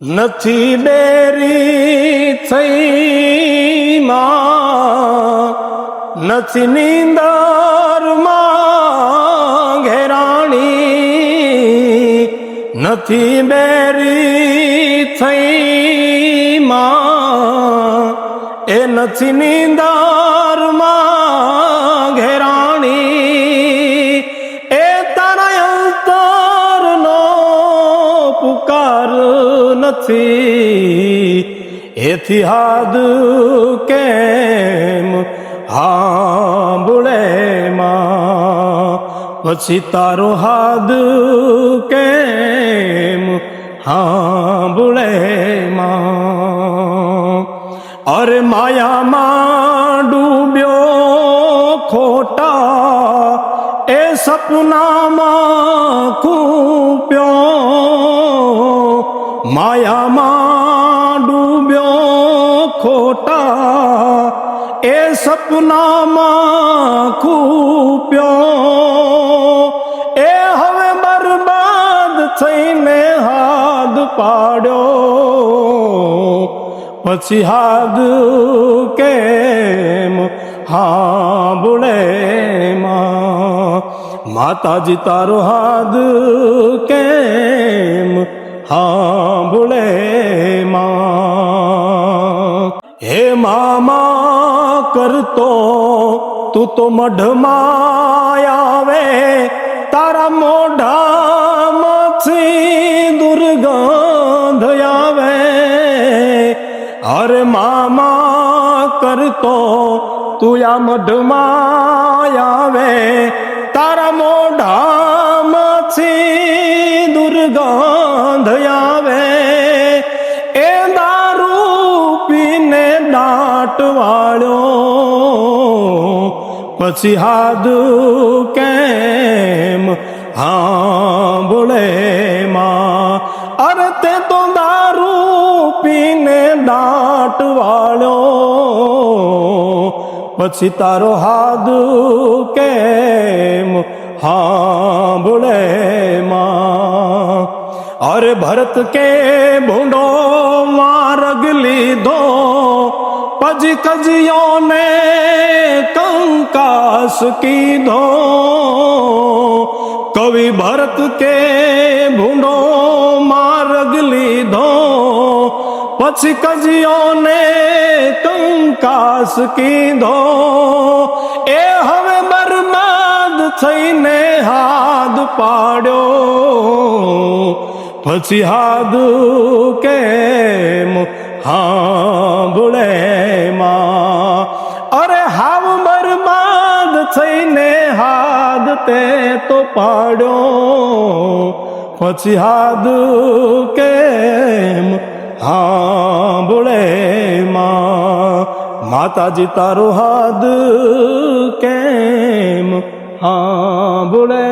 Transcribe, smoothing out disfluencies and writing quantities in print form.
નથી બેરી થઈ માં, નથી નીંદરમાં ઘેરાણી, નથી બેરી થઈ માં, એ નથી નીંદરમાં ઘેરાણી, એ તારા અંતરનો પુકાર નથી, એથી હાદ કેમ હાંભળે માં, પછી તારો હાદ કેમ હાંભળે માં. અરે માયામાં ડૂબ્યો ખોટા, એ સપનામાં ખૂપ્યો, માયામાં ડૂબ્યો ખોટા, એ સપનામાં ખૂપ્યો, એ હવે બરબાદ થઈને હાથ પાડ્યો, પછી હાથ કેમ હાંભળે માં, માતાજી તારો હાથ કેમ હાંભળે માં. હે મામા કરતો તું તો મઢમાં આવે, તારા મોઢામાંથી દુર્ગંધ આવે. અરે મામા કરતો તું આ મઢમાં આવે, તારા મોઢામાંથી દુર્ગંધ આવે. એ દારૂ પીને દાટ વાળ્યો, પછી હાથ કેમ હાંભળે માં. અરે તે તો દારૂ પીને દાટ વાળ્યો, પછી તારો હાથ કેમ હાંભળે માં. અરે ભરત કે ભૂંડો માર્ગ લીધો, પછી કજિયોને કંકાસ કીધો. કવિ ભરત કે ભૂંડો માર્ગ લીધો, પછી કજિયોને કંકાસ કીધો. એ હવે બરબાદ થઈને હાથ પાડ્યો, પછી હાથ કેમ હાંભળે માં. અરે હાવ બરબાદ થઈને હાથ તે તો પાડ્યો, પછી હાથ કેમ હાંભળે માં. માતાજી તારો હાથ કેમ હાંભળે